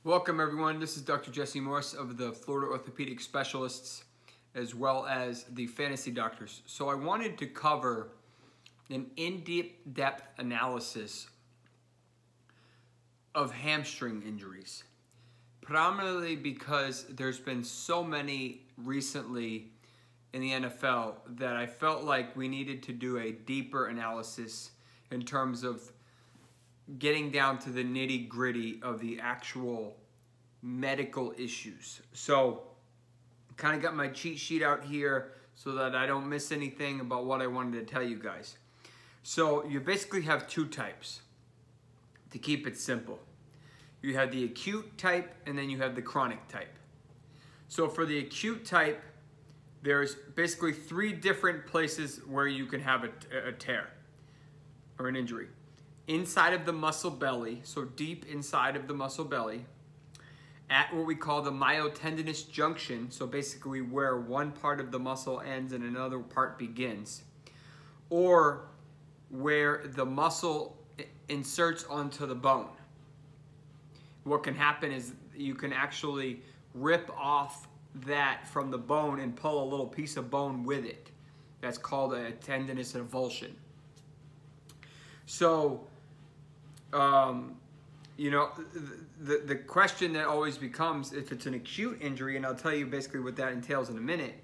Welcome everyone, this is Dr. Jesse Morse of the Florida Orthopedic Specialists as well as the Fantasy Doctors. So I wanted to cover an in-depth analysis of hamstring injuries, predominantly because there's been so many recently in the NFL that I felt like we needed to do a deeper analysis in terms of getting down to the nitty-gritty of the actual medical issues. So kind of got my cheat sheet out here so that I don't miss anything about what I wanted to tell you guys. So you basically have two types, to keep it simple. You have the acute type and then you have the chronic type. So for the acute type, there's basically three different places where you can have a tear or an injury. Inside of the muscle belly, so deep inside of the muscle belly, at what we call the myotendinous junction, so basically where one part of the muscle ends and another part begins, or where the muscle inserts onto the bone. What can happen is you can actually rip off that from the bone and pull a little piece of bone with it. That's called a tendinous avulsion. So, you know, the question that always becomes, if it's an acute injury, and I'll tell you basically what that entails in a minute,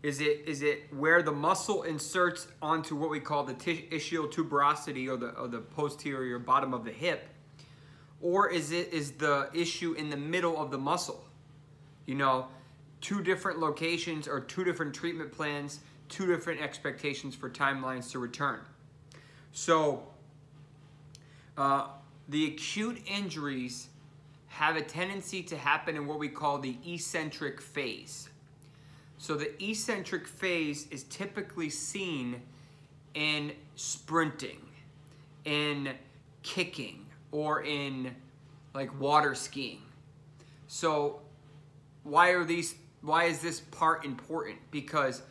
is it where the muscle inserts onto what we call the ischial tuberosity or the posterior bottom of the hip, or is the issue in the middle of the muscle? You know, two different locations or two different treatment plans, two different expectations for timelines to return. So, the acute injuries have a tendency to happen in what we call the eccentric phase. So the eccentric phase is typically seen in sprinting, in kicking, or in like water skiing. So why is this part important? Because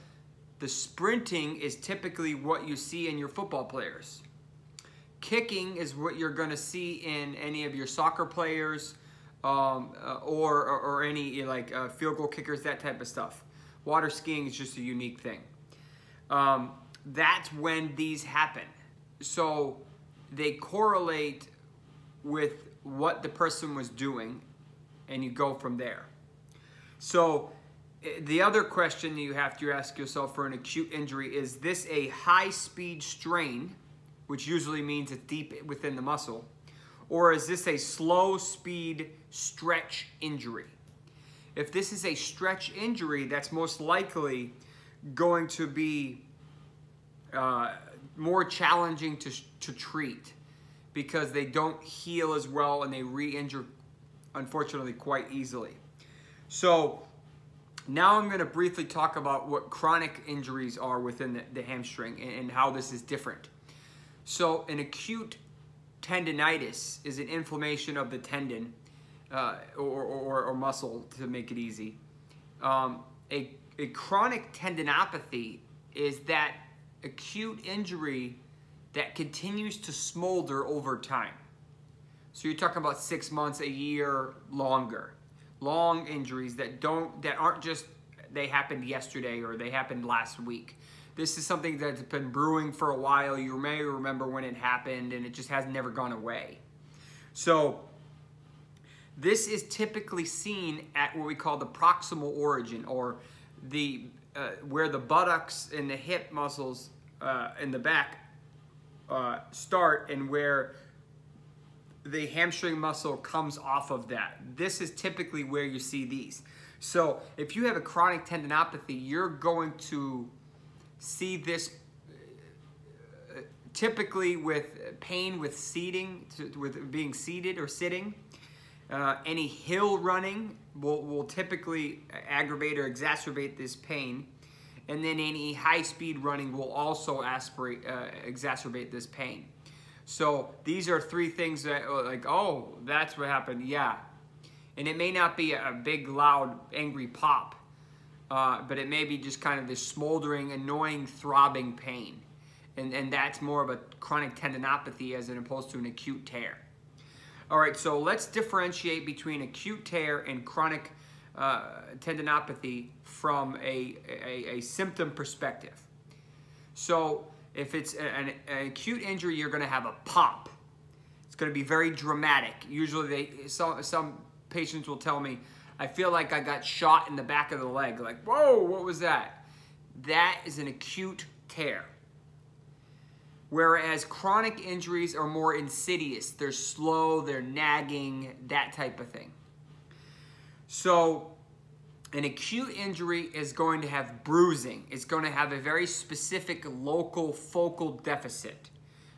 the sprinting is typically what you see in your football players. Kicking is what you're going to see in any of your soccer players or any like field goal kickers, that type of stuff. Water skiing is just a unique thing. That's when these happen. So they correlate with what the person was doing, and you go from there. So the other question you have to ask yourself for an acute injury is this a high-speed strain, which usually means it's deep within the muscle, or is this a slow speed stretch injury? If this is a stretch injury, that's most likely going to be more challenging to treat because they don't heal as well and they re-injure, unfortunately, quite easily. So now I'm going to briefly talk about what chronic injuries are within the hamstring and how this is different. So an acute tendinitis is an inflammation of the tendon or muscle, to make it easy. A chronic tendinopathy is that acute injury that continues to smolder over time. So you're talking about 6 months, a year, longer. Long injuries that aren't just they happened yesterday or they happened last week. This is something that's been brewing for a while. You may remember when it happened and it just has never gone away. So this is typically seen at what we call the proximal origin, or the where the buttocks and the hip muscles in the back start and where the hamstring muscle comes off of that. This is typically where you see these. So if you have a chronic tendinopathy, you're going to see this typically with pain with seating, with being seated or sitting. Any hill running will typically aggravate or exacerbate this pain. And then any high-speed running will also exacerbate this pain. So these are three things that like, oh, that's what happened, yeah. And it may not be a big, loud, angry pop. But it may be just kind of this smoldering, annoying, throbbing pain. And that's more of a chronic tendinopathy as opposed to an acute tear. All right, so let's differentiate between acute tear and chronic tendinopathy from a symptom perspective. So if it's an acute injury, you're going to have a pop. It's going to be very dramatic. Usually some patients will tell me, I feel like I got shot in the back of the leg. Like, whoa, what was that? That is an acute tear. Whereas chronic injuries are more insidious. They're slow, they're nagging, that type of thing. So an acute injury is going to have bruising. It's going to have a very specific local focal deficit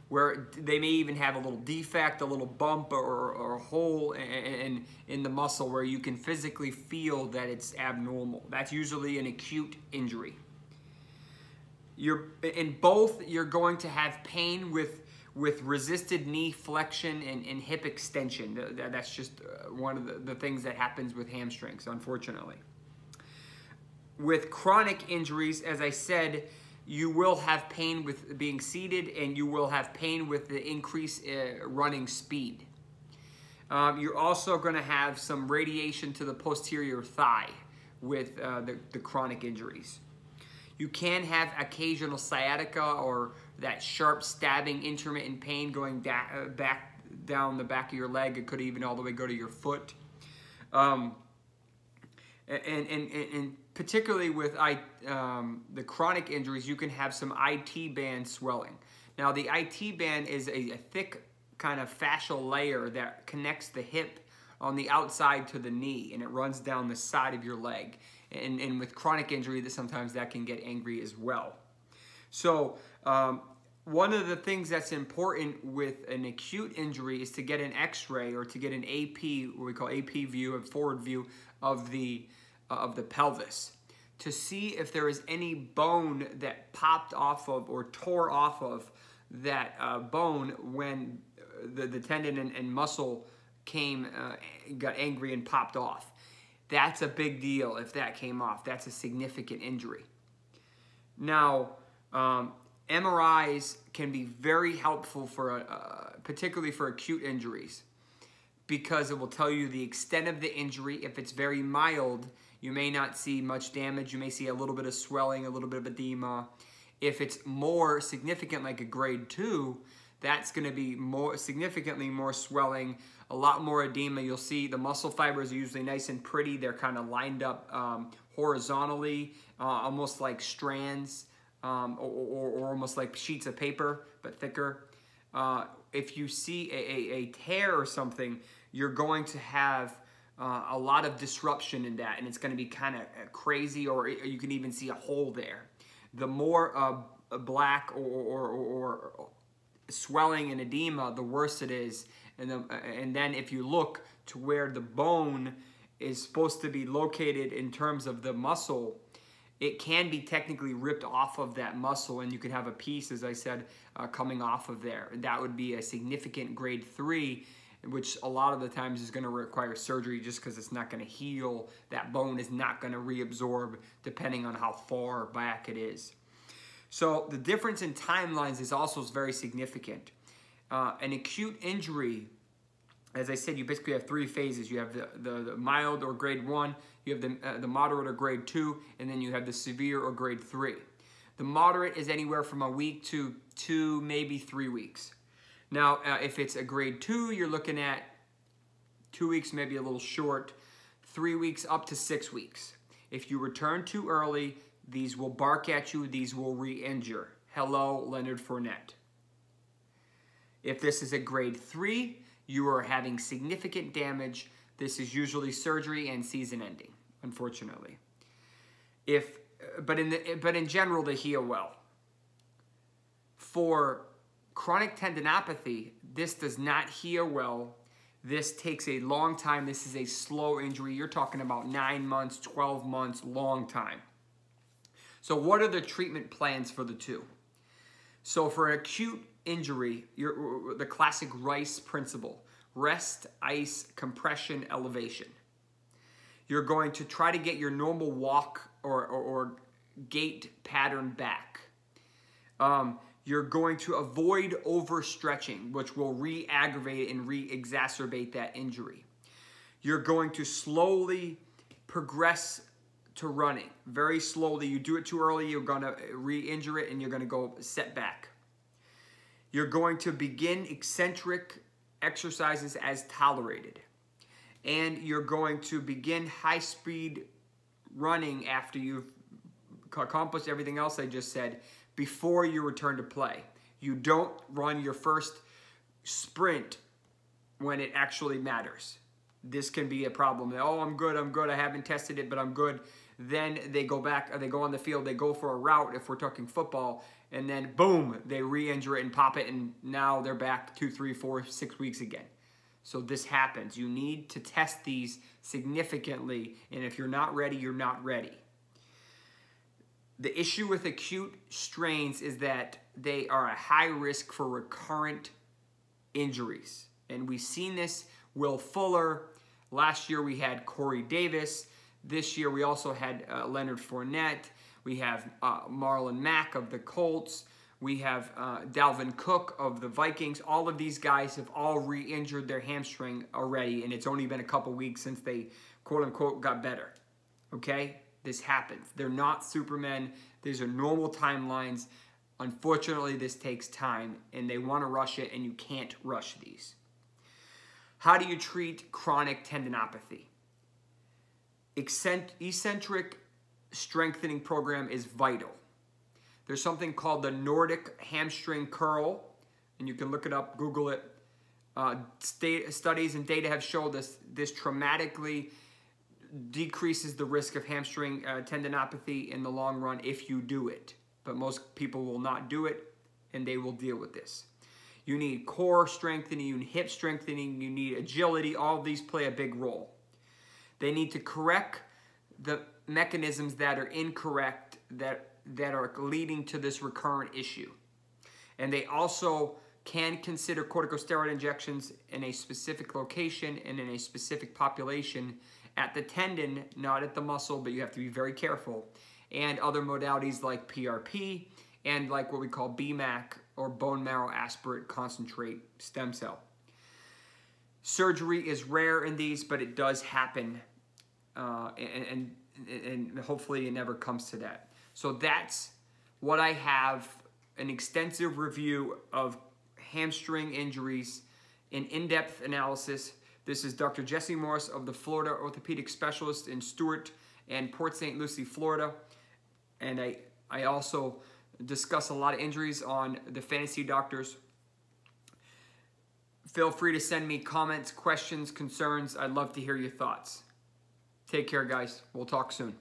where they may even have a little defect, a little bump or a hole in the muscle where you can physically feel that it's abnormal. That's usually an acute injury. In both, you're going to have pain with resisted knee flexion and hip extension. That's just one of the things that happens with hamstrings, unfortunately. With chronic injuries, as I said, you will have pain with being seated and you will have pain with the increased running speed. You're also going to have some radiation to the posterior thigh with the chronic injuries. You can have occasional sciatica or that sharp stabbing intermittent pain going back down the back of your leg. It could even all the way go to your foot. And particularly with the chronic injuries, you can have some IT band swelling. Now, the IT band is a thick kind of fascial layer that connects the hip on the outside to the knee, and it runs down the side of your leg. And with chronic injury, sometimes that can get angry as well. So one of the things that's important with an acute injury is to get an x-ray or to get an AP, what we call AP view, a forward view of the pelvis, to see if there is any bone that popped off of or tore off of that bone when the tendon and muscle got angry and popped off. That's a big deal if that came off. That's a significant injury. Now, MRIs can be very helpful particularly for acute injuries, because it will tell you the extent of the injury. If it's very mild, you may not see much damage. You may see a little bit of swelling, a little bit of edema. If it's more significant, like a grade 2, that's going to be significantly more swelling, a lot more edema. You'll see the muscle fibers are usually nice and pretty. They're kind of lined up horizontally, almost like strands, or almost like sheets of paper, but thicker. If you see a tear or something, you're going to have a lot of disruption in that, and it's going to be kind of crazy, or you can even see a hole there. The more black or swelling and edema, the worse it is. And then if you look to where the bone is supposed to be located in terms of the muscle, it can be technically ripped off of that muscle, and you could have a piece, as I said, coming off of there. That would be a significant grade 3, which a lot of the times is going to require surgery just because it's not going to heal. That bone is not going to reabsorb depending on how far back it is. So the difference in timelines is also very significant. An acute injury, as I said, you basically have 3 phases. You have the mild or grade 1, you have the moderate or grade 2, and then you have the severe or grade 3. The moderate is anywhere from a week to 2, maybe 3 weeks. Now, if it's a grade 2, you're looking at 2 weeks, maybe a little short, 3 weeks up to 6 weeks. If you return too early, these will bark at you, these will re-injure. Hello, Leonard Fournette. If this is a grade 3, you are having significant damage. This is usually surgery and season ending, unfortunately. But in general, they heal well. For chronic tendinopathy, this does not heal well. This takes a long time. This is a slow injury. You're talking about 9 months, 12 months, long time. So what are the treatment plans for the two? So for an acute injury, the classic RICE principle: rest, ice, compression, elevation. You're going to try to get your normal walk or gait pattern back. You're going to avoid overstretching, which will re-aggravate and re-exacerbate that injury. You're going to slowly progress to running. Very slowly. You do it too early, you're going to re-injure it and you're going to go set back. You're going to begin eccentric exercises as tolerated. And you're going to begin high-speed running after you've accomplished everything else I just said before you return to play. You don't run your first sprint when it actually matters. This can be a problem. Oh, I'm good, I haven't tested it, but I'm good. Then they go back, they go on the field, they go for a route if we're talking football, and then boom, they re-injure it and pop it, and now they're back 2, 3, 4, 6 weeks again. So this happens. You need to test these significantly, and if you're not ready, you're not ready. The issue with acute strains is that they are a high risk for recurrent injuries. And we've seen this, Will Fuller. Last year we had Corey Davis. This year we also had Leonard Fournette. We have Marlon Mack of the Colts. We have Dalvin Cook of the Vikings. All of these guys have all re-injured their hamstring already, and it's only been a couple weeks since they, quote-unquote, got better. Okay? This happens. They're not supermen. These are normal timelines. Unfortunately, this takes time, and they want to rush it, and you can't rush these. How do you treat chronic tendinopathy? Eccentric strengthening program is vital. There's something called the Nordic hamstring curl, and you can look it up, Google it. Studies and data have showed this dramatically decreases the risk of hamstring tendinopathy in the long run if you do it. But most people will not do it, and they will deal with this. You need core strengthening, you need hip strengthening, you need agility. All of these play a big role. They need to correct the mechanisms that are incorrect, that are leading to this recurrent issue. And they also can consider corticosteroid injections in a specific location and in a specific population at the tendon, not at the muscle, but you have to be very careful. And other modalities like PRP and like what we call BMAC, or bone marrow aspirate concentrate stem cell. Surgery is rare in these, but it does happen, and hopefully it never comes to that. So that's what I have, an extensive review of hamstring injuries, an in-depth analysis. This is Dr. Jesse Morse of the Florida Orthopedic Specialist in Stuart and Port St. Lucie, Florida. And I also discuss a lot of injuries on the Fantasy Doctors. Feel free to send me comments, questions, concerns. I'd love to hear your thoughts. Take care, guys. We'll talk soon.